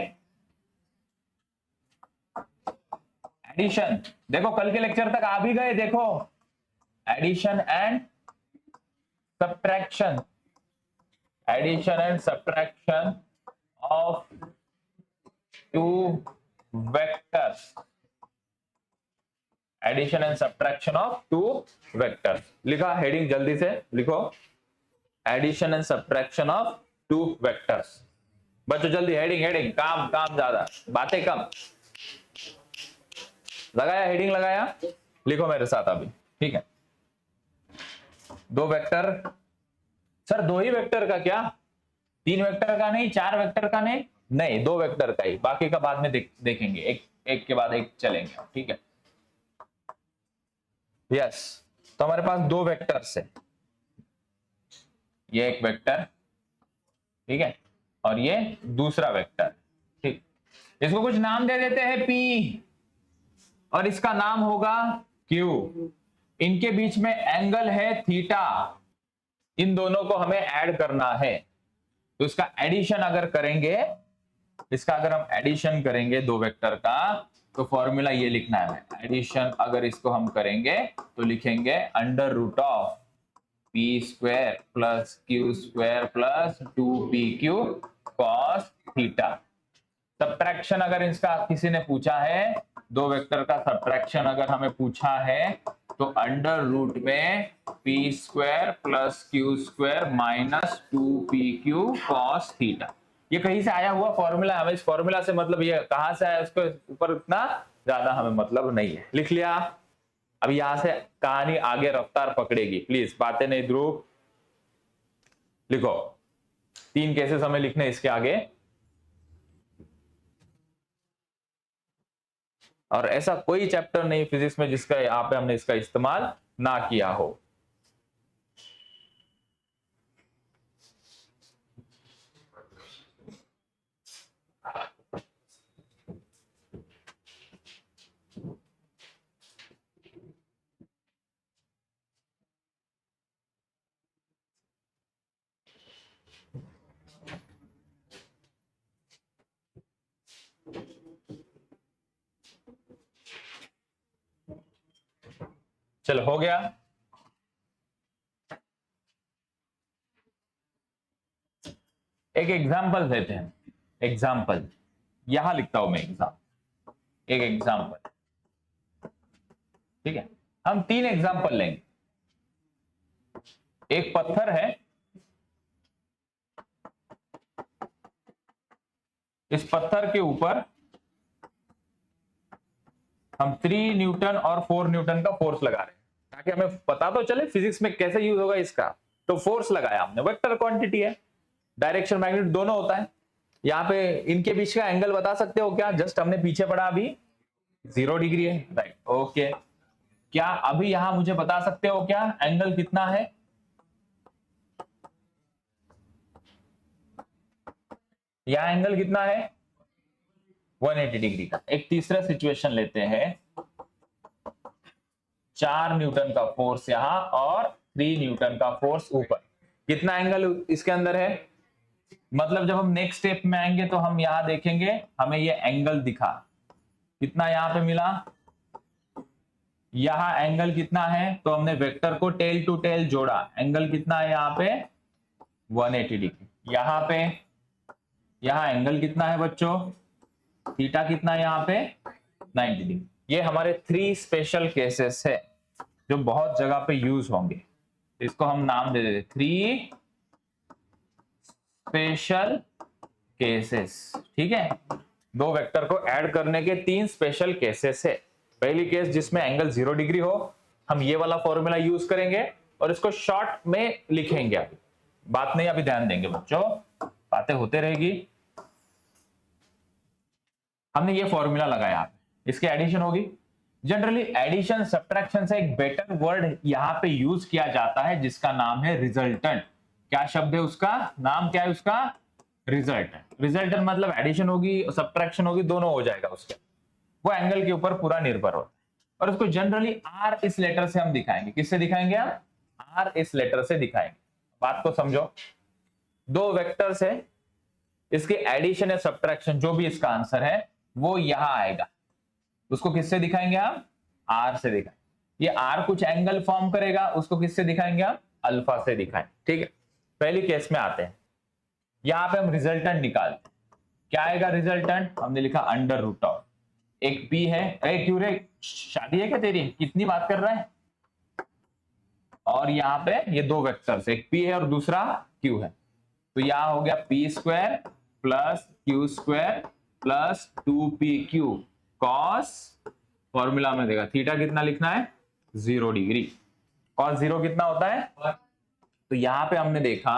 एडिशन, देखो कल के लेक्चर तक आ भी गए, देखो addition and subtraction, addition and subtraction of 2 vectors, addition and subtraction of 2 vectors. लिखा हेडिंग, जल्दी से लिखो, addition and subtraction of 2 vectors. बच्चों जल्दी, हेडिंग हेडिंग, काम काम ज्यादा, बातें कम। लगाया, हेडिंग लगाया, लिखो मेरे साथ अभी, ठीक है। 2 वेक्टर, सर 2 ही वेक्टर का क्या, 3 वेक्टर का नहीं, 4 वेक्टर का नहीं, नहीं 2 वेक्टर का ही, बाकी का बाद में देखेंगे, एक के बाद एक चलेंगे, ठीक है। यस, तो हमारे पास 2 वेक्टर्स है, ये एक वेक्टर, ठीक है, और ये दूसरा वेक्टर, ठीक। इसको कुछ नाम दे देते हैं P और इसका नाम होगा Q। इनके बीच में एंगल है थीटा, इन दोनों को हमें ऐड करना है। तो इसका एडिशन अगर करेंगे, इसका अगर हम एडिशन करेंगे दो वेक्टर का, तो फॉर्मूला ये लिखना है। एडिशन अगर इसको हम करेंगे तो लिखेंगे under root of P square plus Q square plus 2pq cos theta. Subtraction अगर इसका किसी ने पूछा है, दो वेक्टर का सब्ट्रैक्शन अगर हमें पूछा है, तो अंडर रूट में P square plus Q square minus 2pq cos theta. ये कहीं से आया हुआ फॉर्मूला, हमें इस फॉर्मूला से मतलब ये कहां से आया उसके ऊपर इतना ज्यादा हमें मतलब नहीं है। लिख लिया। अब यहां से कहानी आगे रफ्तार पकड़ेगी, प्लीज बातें नहीं ध्रुव, लिखो। 3 केसेस हमें लिखने इसके आगे, और ऐसा कोई चैप्टर नहीं फिजिक्स में जिसका यहाँ पे हमने इसका इस्तेमाल ना किया हो। चलो हो गया। एक एग्जाम्पल देते हैं, एग्जाम्पल यहां लिखता हूं मैं एक एग्जाम्पल, ठीक है। हम 3 एग्जाम्पल लेंगे। एक पत्थर है, इस पत्थर के ऊपर हम 3 न्यूटन और 4 न्यूटन का फोर्स लगा रहे हैं, ताकि हमें पता तो चले फिजिक्स में कैसे यूज होगा इसका। तो फोर्स लगाया हमने, वेक्टर क्वांटिटी है, डायरेक्शन मैग्नीट्यूड दोनों होता है। यहाँ पे इनके बीच का एंगल बता सकते हो क्या? जस्ट हमने पीछे पढ़ा अभी 0 डिग्री है, राइट, ओके। क्या अभी यहां मुझे बता सकते हो क्या एंगल कितना है? यहां एंगल कितना है? 180 डिग्री का। एक तीसरा सिचुएशन लेते हैं, 4 न्यूटन का फोर्स यहां और 3 न्यूटन का फोर्स ऊपर। कितना एंगल इसके अंदर है? मतलब जब हम नेक्स्ट स्टेप में आएंगे तो हम यहां देखेंगे, हमें ये एंगल दिखा, कितना यहां पे मिला, यहां एंगल कितना है, तो हमने वेक्टर को टेल टू टेल जोड़ा, एंगल कितना है यहाँ पे 180 डिग्री। यहां पे यहां एंगल कितना है बच्चों, थीटा कितना है यहाँ पे 90 डिग्री। ये हमारे 3 स्पेशल केसेस है जो बहुत जगह पे यूज होंगे। इसको हम नाम दे देते 3 स्पेशल केसेस, ठीक है। दो वेक्टर को ऐड करने के 3 स्पेशल केसेस है। पहली केस जिसमें एंगल 0 डिग्री हो, हम ये वाला फॉर्मूला यूज करेंगे और इसको शॉर्ट में लिखेंगे। अभी बात नहीं, अभी ध्यान देंगे बच्चों, बातें होते रहेगी। हमने ये फॉर्मूला लगाया, इसके एडिशन होगी। जनरली एडिशन सब्ट्रैक्शन से एक बेटर वर्ड यहां पे यूज किया जाता है जिसका नाम है रिजल्टेंट। क्या शब्द है उसका? नाम क्या है उसका? रिजल्टेंट। रिजल्टेंट मतलब एडिशन होगी सब्ट्रैक्शन होगी, दोनों हो जाएगा उसके, वो एंगल के ऊपर पूरा निर्भर होता है। और उसको जनरली आर इस लेटर से हम दिखाएंगे। किससे दिखाएंगे हम? आर इस लेटर से दिखाएंगे। बात को समझो, दो वेक्टर्स है, इसके एडिशन या सब्ट्रैक्शन जो भी इसका आंसर है वो यहां आएगा। उसको किससे दिखाएंगे हम? आर से दिखाएंगे। ये आर कुछ एंगल फॉर्म करेगा, उसको किससे दिखाएंगे हम? अल्फा से दिखाएंगे, ठीक है। पहली केस में आते हैं, यहां पे हम रिजल्टेंट निकालते हैं। क्या आएगा रिजल्टेंट? हमने लिखा अंडर रूट ऑफ, एक पी है, अरे क्यों रे शादी है क्या तेरी, कितनी बात कर रहा है। और यहाँ पे ये दो वेक्टर्स, एक पी है और दूसरा क्यू है, तो यहां हो गया P square plus Q square plus 2pq cos, formula में देखा थीटा कितना लिखना है 0 डिग्री। कॉस 0 कितना होता है? तो यहां पे हमने देखा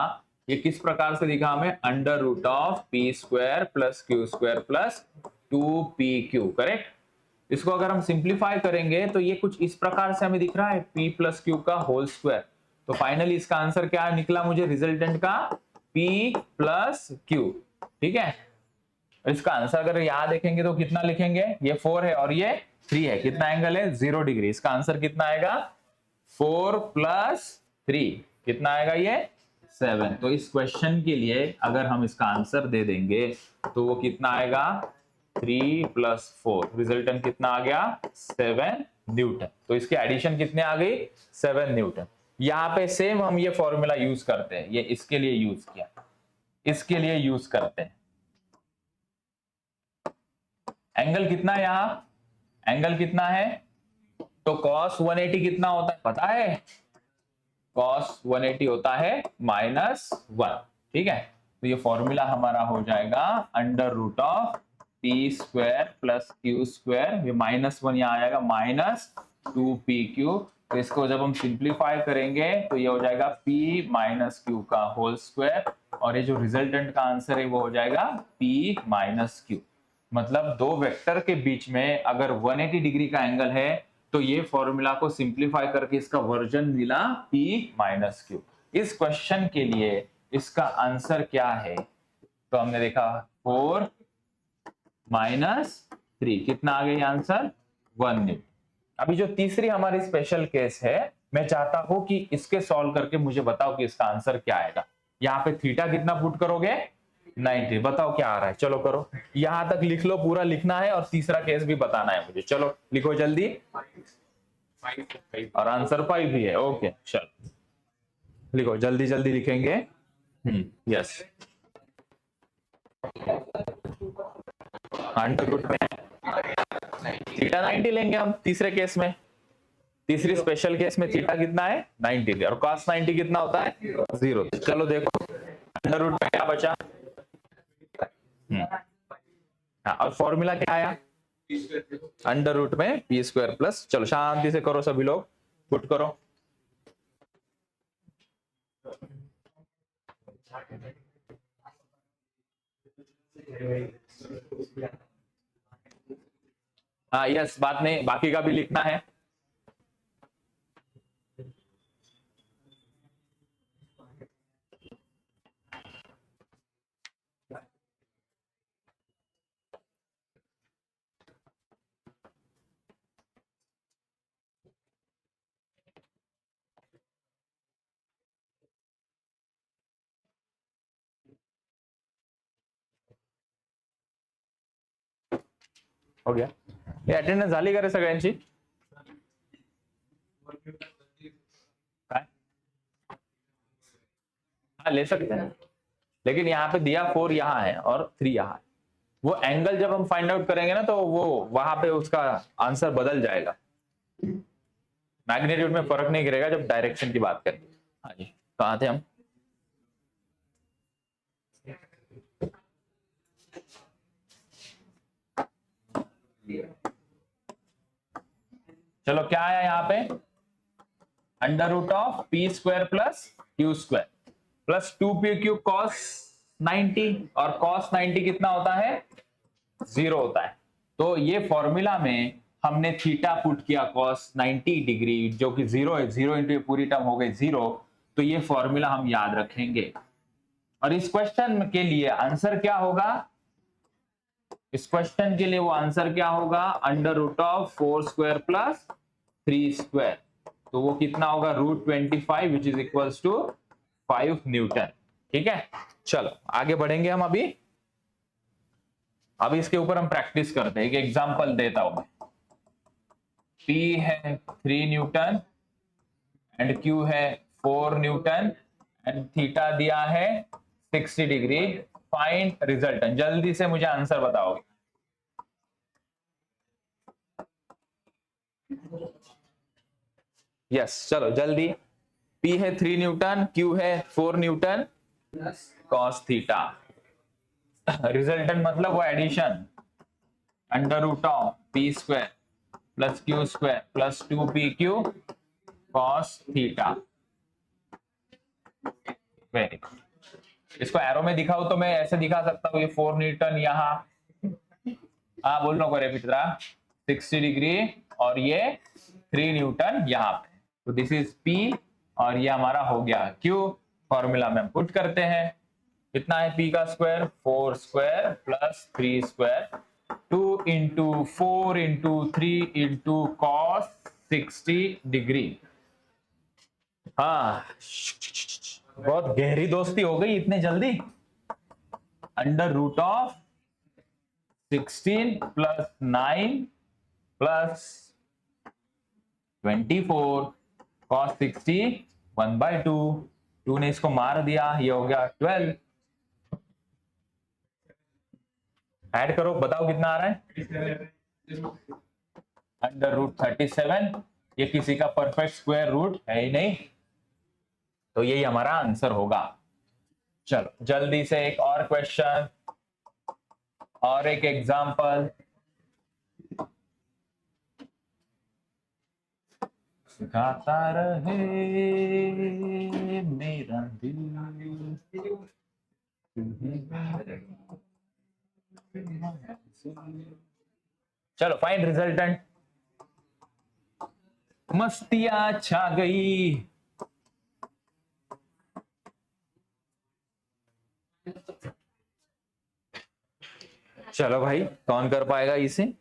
ये किस प्रकार से दिखा हमें, under root of P square plus Q square plus 2pq, correct. इसको अगर हम सिंप्लीफाई करेंगे तो ये कुछ इस प्रकार से हमें दिख रहा है p प्लस क्यू का होल स्क्वायर। तो फाइनली इसका आंसर क्या निकला मुझे रिजल्टेंट का? p प्लस क्यू, ठीक है। और इसका आंसर अगर यहाँ देखेंगे तो कितना लिखेंगे, ये 4 है और ये 3 है, कितना एंगल है 0 डिग्री। इसका आंसर कितना आएगा 4 + 3 कितना आएगा ये 7। तो इस क्वेश्चन के लिए अगर हम इसका आंसर दे देंगे तो वो कितना आएगा 3 + 4, रिजल्टेंट कितना आ गया 7 न्यूटन। तो इसकी एडिशन कितने आ गई 7 न्यूटन। यहाँ पे सेम हम ये फॉर्मूला यूज करते हैं, ये इसके लिए यूज किया, इसके लिए यूज करते हैं। एंगल कितना है यहाँ, एंगल कितना है, तो cos 180 कितना होता है पता है, cos 180 होता है -1, ठीक है। तो ये फॉर्मूला हमारा हो जाएगा √of p² + q², ये -1 यहाँ आ जाएगा -2pq। तो इसको जब हम सिंप्लीफाई करेंगे तो ये हो जाएगा p - q का होल स्क्वायर, और ये जो रिजल्टेंट का आंसर है वो हो जाएगा p - q। मतलब दो वेक्टर के बीच में अगर 180 डिग्री का एंगल है तो ये फॉर्मूला को सिंप्लीफाई करके इसका वर्जन मिला p - q। इस क्वेश्चन के लिए इसका आंसर क्या है, तो हमने देखा 4 - 3 कितना आ गया आंसर 1 न्यूटन। अभी जो तीसरी हमारी स्पेशल केस है, मैं चाहता हूं कि इसके सॉल्व करके मुझे बताओ कि इसका आंसर क्या आएगा। यहाँ पे थीटा कितना पुट करोगे 90, बताओ क्या आ रहा है, चलो करो, यहां तक लिख लो, पूरा लिखना है और तीसरा केस भी बताना है मुझे, चलो लिखो जल्दी। और आंसर 5 भी है, ओके चलो लिखो जल्दी जल्दी लिखेंगे। यस अंडर में थीटा 90 लेंगे हम तीसरे केस में, तीसरी स्पेशल केस में थीटा कितना है 90 और cos 90 कितना होता है 0। चलो देखो अंडर रूट में क्या बचा, हाँ, और फॉर्मूला क्या आया √, में p² प्लस, चलो शांति से करो सभी लोग, पुट करो। हाँ यस, बात नहीं, बाकी का भी लिखना है। हो गया, ये अटेंडन्स झाली का रे सगळ्यांची, काय हाँ ले सकते हैं, लेकिन यहाँ पे दिया 4 यहाँ है और 3 यहाँ है, वो एंगल जब हम फाइंड आउट करेंगे ना तो वो वहां पे उसका आंसर बदल जाएगा, मैग्नीट्यूड में फर्क नहीं गिरेगा जब डायरेक्शन की बात करें। हाँ जी कहाँ थे हम, चलो क्या आया यहाँ पे √of p² + q² plus 2pq cos 90, और cos 90 कितना होता है 0 होता है। तो ये फॉर्मूला में हमने थीटा पुट किया cos 90 डिग्री जो कि 0 है, 0 इंटू पूरी टर्म हो गई 0, तो ये फॉर्मूला हम याद रखेंगे। और इस क्वेश्चन के लिए आंसर क्या होगा, इस क्वेश्चन के लिए वो आंसर क्या होगा √of 4² + 3², तो वो कितना होगा √25 which is equals to 5 newton. ठीक है, चलो आगे बढ़ेंगे हम। अभी इसके ऊपर हम प्रैक्टिस करते हैं, एक एग्जांपल देता हूं मैं। P है 3 न्यूटन एंड Q है 4 न्यूटन एंड थीटा दिया है 60 डिग्री, फाइंड रिजल्टेंट। जल्दी से मुझे आंसर बताओगे। यस चलो जल्दी, P है 3 न्यूटन, Q है 4 न्यूटन, cos थीटा, रिजल्टेंट मतलब वो addition √of p² + q² + 2pq cos theta. Very good, इसको एरो में दिखाऊं तो मैं ऐसे दिखा सकता हूँ, ये 4 न्यूटन यहाँ, हाँ बोल लो करे पितरा 60 डिग्री, और ये 3 न्यूटन यहाँ पे, तो दिस इज P और ये हमारा हो गया Q। फॉर्मूला में हम पुट करते हैं, कितना है p का square 4 square plus 3 square 2 into 4 into 3 into cos 60 degree. हाँ, बहुत गहरी दोस्ती हो गई इतने जल्दी। Under root of 16 plus 9 plus 24 cos 60 1/2। 2 ने इसको मार दिया, ये हो गया 12। ऐड करो, बताओ कितना आ रहा है। अंडर रूट 37, ये किसी का परफेक्ट स्क्वायर रूट है ही नहीं, तो यही हमारा आंसर होगा। चलो जल्दी से एक और क्वेश्चन और एक एग्जांपल। गाता रहे मेरा दिल। चलो फाइंड रिजल्टेंट। मस्तियां छा गई। चलो भाई, कौन कर पाएगा इसे।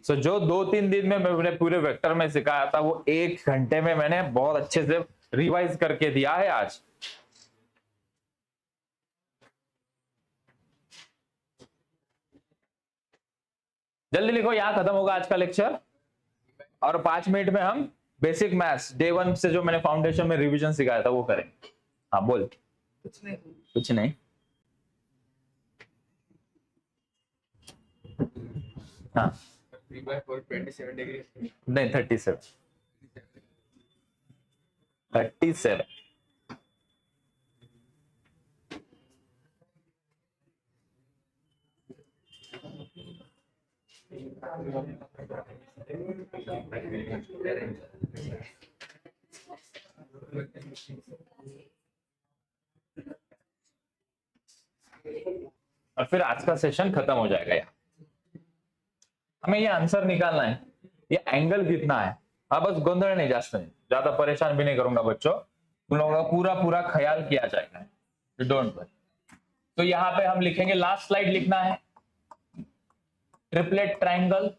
जो 2-3 दिन में मैंने पूरे वेक्टर में सिखाया था, वो 1 घंटे में मैंने बहुत अच्छे से रिवाइज करके दिया है आज। जल्दी लिखो, यहां खत्म होगा आज का लेक्चर और 5 मिनट में हम बेसिक मैथ्स डे 1 से जो मैंने फाउंडेशन में रिवीजन सिखाया था वो करें। हाँ बोल। कुछ नहीं। हाँ 3/4 27 डिग्री नहीं 37 37। और फिर आज का सेशन खत्म हो जाएगा यार। हमें ये आंसर निकालना है, ये एंगल कितना है। हाँ बस गोंधळ नहीं, ज्यादा परेशान भी नहीं करूंगा बच्चों, तुम लोगों का पूरा पूरा ख्याल किया जाएगा, डोंट वरी। तो यहाँ पे हम लिखेंगे, लास्ट स्लाइड लिखना है ट्रिपलेट ट्राइंगल।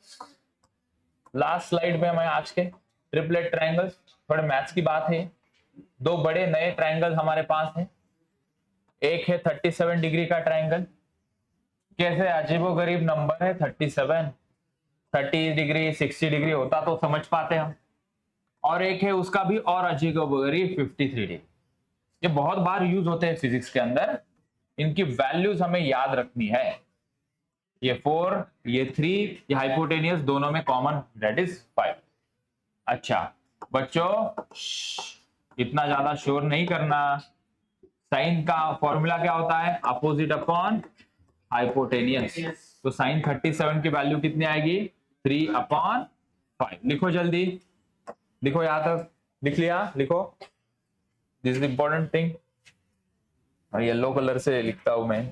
लास्ट स्लाइड में हमें आज के ट्रिपलेट ट्राइंगल, थोड़े मैथ्स की बात है। 2 बड़े नए ट्राइंगल हमारे पास हैं। एक है 37 डिग्री का ट्राइंगल, कैसे अजीबोगरीब नंबर है 37। 30 डिग्री 60 डिग्री होता तो समझ पाते हम। और एक है उसका भी और अजीबोगरीब 53 डिग्री। ये बहुत बार यूज होते हैं फिजिक्स के अंदर, इनकी वैल्यूज हमें याद रखनी है। ये 4, ये 3, ये हाइपोटेनियस दोनों में कॉमन, दैट इज 5। अच्छा बच्चों, इतना ज्यादा शोर नहीं करना। साइन का फॉर्मूला क्या होता है, अपोजिट अपॉन हाइपोटेनियस। तो साइन 37 की वैल्यू कितनी आएगी, 3/5। लिखो जल्दी, लिखो, यहां तक लिख लिया, लिखो, दिस इज इंपॉर्टेंट थिंग। और येलो कलर से लिखता हूं मैं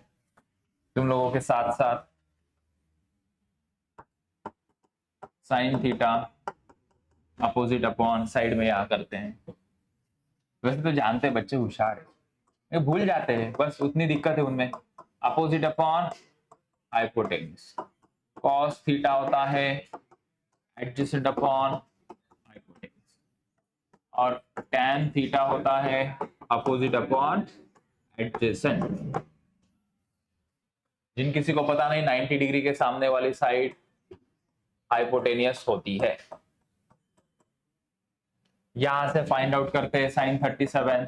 तुम लोगों के साथ साथ। Sine theta opposite upon, side में यहां करते हैं। वैसे तो जानते हैं बच्चे, होशियार है, ये भूल जाते हैं, बस उतनी दिक्कत है उनमें। Opposite upon hypotenuse, cos theta होता है एडजेसेंट अपॉन हाइपोटेन्यूज, और टैन थीटा होता है अपोजिट अपॉन एडजेसेंट। जिन किसी को पता नहीं, 90 डिग्री के सामने वाली साइड हाइपोटेनियस होती है। यहां से फाइंड आउट करते हैं साइन 37।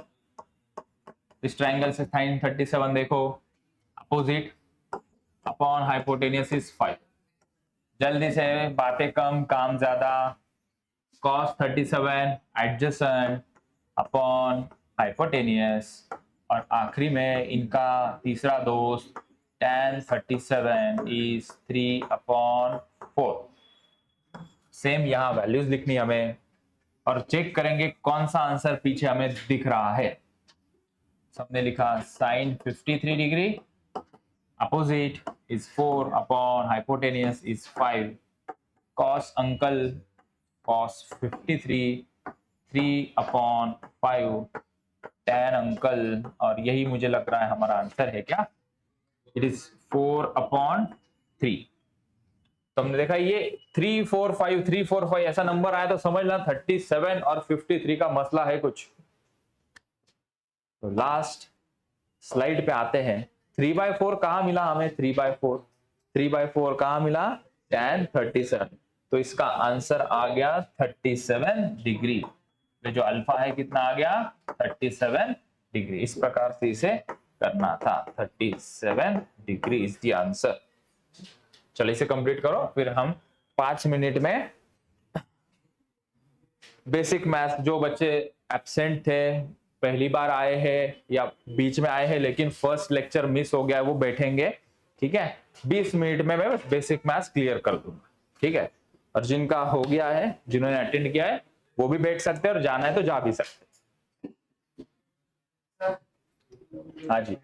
इस ट्रायंगल से साइन 37 देखो, अपोजिट अपॉन हाइपोटेनियस इज 5। जल्दी से, बातें कम काम ज्यादा। cos 37 एडजेसेंट अपॉन हाइपोटेनियस, और आखिरी में इनका तीसरा दोस्त tan 37 इज 3/4। सेम यहाँ वैल्यूज लिखनी हमें, और चेक करेंगे कौन सा आंसर पीछे हमें दिख रहा है। सबने लिखा sine 53 degree opposite is 4 upon hypotenuse is 5। cos angle cos 53 3/5 tan angle, और यही मुझे लग रहा है हमारा आंसर है क्या, इट इज 4/3। तो हमने देखा ये 345 ऐसा नंबर आया तो समझना 37 और 53 का मसला है कुछ। तो लास्ट स्लाइड पे आते हैं। 3/4 कहां मिला हमें, 3/4 कहां मिला, tan 37। तो इसका आंसर आ गया 37 डिग्री। तो जो अल्फा है कितना आ गया, 37 डिग्री। इस प्रकार से इसे करना था, 37 डिग्री इज द आंसर। चलो इसे कंप्लीट करो, फिर हम 5 मिनट में बेसिक मैथ, जो बच्चे एब्सेंट थे, पहली बार आए हैं या बीच में आए हैं लेकिन फर्स्ट लेक्चर मिस हो गया है, वो बैठेंगे, ठीक है। 20 मिनट में मैं बेसिक मैथ क्लियर कर दूंगा, ठीक है। और जिनका हो गया है, जिन्होंने अटेंड किया है, वो भी बैठ सकते हैं और जाना है तो जा भी सकते हैं। हाँ जी।